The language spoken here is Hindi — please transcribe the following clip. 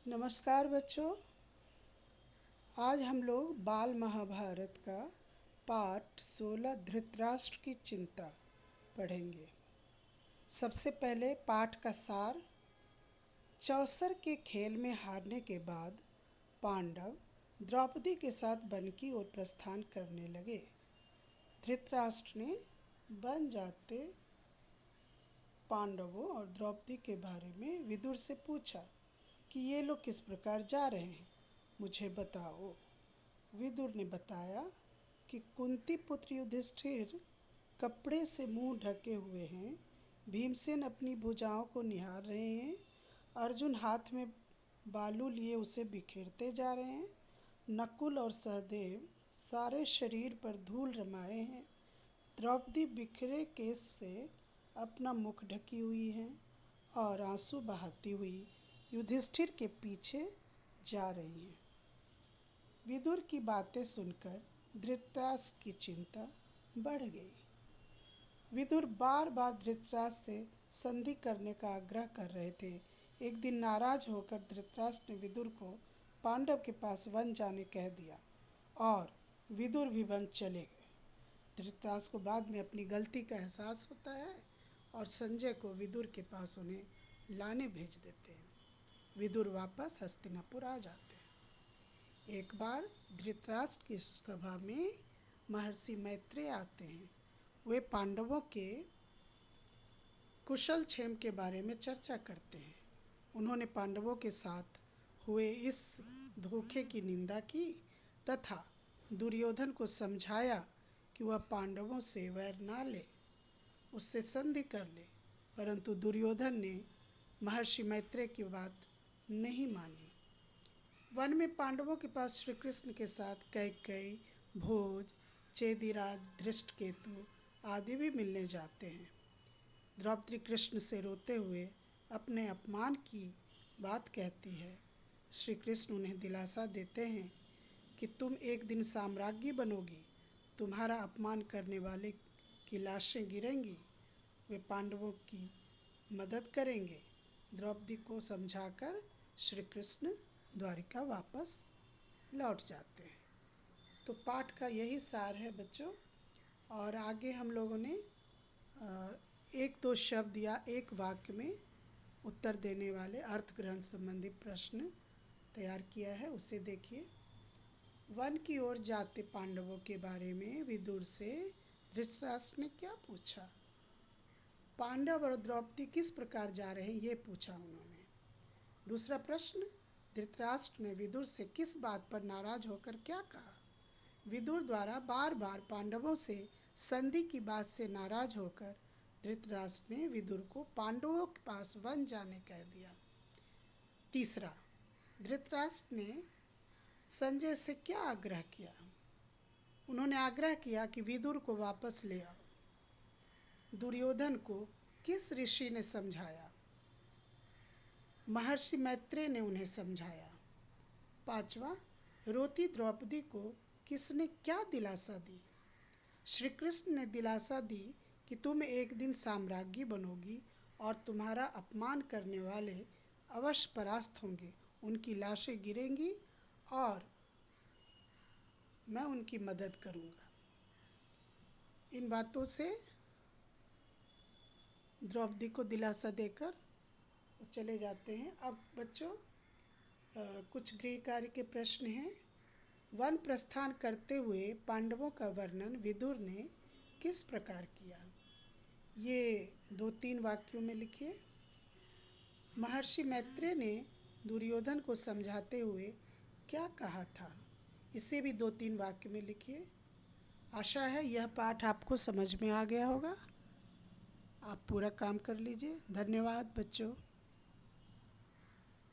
नमस्कार बच्चों। आज हम लोग बाल महाभारत का पाठ 16 धृतराष्ट्र की चिंता पढ़ेंगे। सबसे पहले पाठ का सार। चौसर के खेल में हारने के बाद पांडव द्रौपदी के साथ वन की ओर प्रस्थान करने लगे। धृतराष्ट्र ने वन जाते पांडवों और द्रौपदी के बारे में विदुर से पूछा कि ये लोग किस प्रकार जा रहे हैं, मुझे बताओ। विदुर ने बताया कि कुंती पुत्र युधिष्ठिर कपड़े से मुंह ढके हुए हैं, भीमसेन अपनी भुजाओं को निहार रहे हैं, अर्जुन हाथ में बालू लिए उसे बिखेरते जा रहे हैं, नकुल और सहदेव सारे शरीर पर धूल रमाए हैं, द्रौपदी बिखरे केस से अपना मुख ढकी हुई है और आंसू बहाती हुई युधिष्ठिर के पीछे जा रही हैं। विदुर की बातें सुनकर धृतराष्ट्र की चिंता बढ़ गई। विदुर बार बार धृतराष्ट्र से संधि करने का आग्रह कर रहे थे। एक दिन नाराज होकर धृतराष्ट्र ने विदुर को पांडव के पास वन जाने कह दिया और विदुर भी वन चले गए। धृतराष्ट्र को बाद में अपनी गलती का एहसास होता है और संजय को विदुर के पास उन्हें लाने भेज देते हैं। विदुर वापस हस्तिनापुर आ जाते हैं। एक बार धृतराष्ट्र की सभा में महर्षि मैत्रेय आते हैं। वे पांडवों के कुशल क्षेम के बारे में चर्चा करते हैं। उन्होंने पांडवों के साथ हुए इस धोखे की निंदा की तथा दुर्योधन को समझाया कि वह पांडवों से वैर ना ले, उससे संधि कर ले, परंतु दुर्योधन ने महर्षि मैत्रेय की बात नहीं मानी। वन में पांडवों के पास श्री कृष्ण के साथ कैकेयी, भोज, चेदिराज, धृष्टकेतु आदि भी मिलने जाते हैं। द्रौपदी कृष्ण से रोते हुए अपने अपमान की बात कहती है। श्री कृष्ण उन्हें दिलासा देते हैं कि तुम एक दिन साम्राज्ञी बनोगी, तुम्हारा अपमान करने वाले की लाशें गिरेंगी, वे पांडवों की मदद करेंगे। द्रौपदी को समझाकर श्री कृष्ण द्वारिका वापस लौट जाते हैं। तो पाठ का यही सार है बच्चों। और आगे हम लोगों ने एक दो शब्द या एक वाक्य में उत्तर देने वाले अर्थ ग्रहण संबंधी प्रश्न तैयार किया है, उसे देखिए। वन की ओर जाते पांडवों के बारे में विदुर से धृतराष्ट्र ने क्या पूछा? पांडव और द्रौपदी किस प्रकार जा रहे हैं, ये पूछा उन्होंने। दूसरा प्रश्न, धृतराष्ट्र ने विदुर से किस बात पर नाराज होकर क्या कहा? विदुर द्वारा बार बार पांडवों से संधि की बात से नाराज होकर धृतराष्ट्र ने विदुर को पांडवों के पास वन जाने कह दिया। तीसरा, धृतराष्ट्र ने संजय से क्या आग्रह किया? उन्होंने आग्रह किया कि विदुर को वापस ले आओ। दुर्योधन को किस ऋषि ने समझाया? महर्षि मैत्रेय ने उन्हें समझाया। पांचवा, रोती द्रौपदी को किसने क्या दिलासा दी? श्री कृष्ण ने दिलासा दी कि तुम एक दिन साम्राज्ञी बनोगी और तुम्हारा अपमान करने वाले अवश्य परास्त होंगे, उनकी लाशें गिरेंगी और मैं उनकी मदद करूंगा। इन बातों से द्रौपदी को दिलासा देकर चले जाते हैं। अब बच्चों कुछ गृह कार्य के प्रश्न हैं। वन प्रस्थान करते हुए पांडवों का वर्णन विदुर ने किस प्रकार किया? ये 2-3 वाक्यों में लिखिए। महर्षि मैत्रेय ने दुर्योधन को समझाते हुए क्या कहा था? इसे भी 2-3 वाक्य में लिखिए। आशा है यह पाठ आपको समझ में आ गया होगा। आप पूरा काम कर लीजिए। धन्यवाद बच्चों।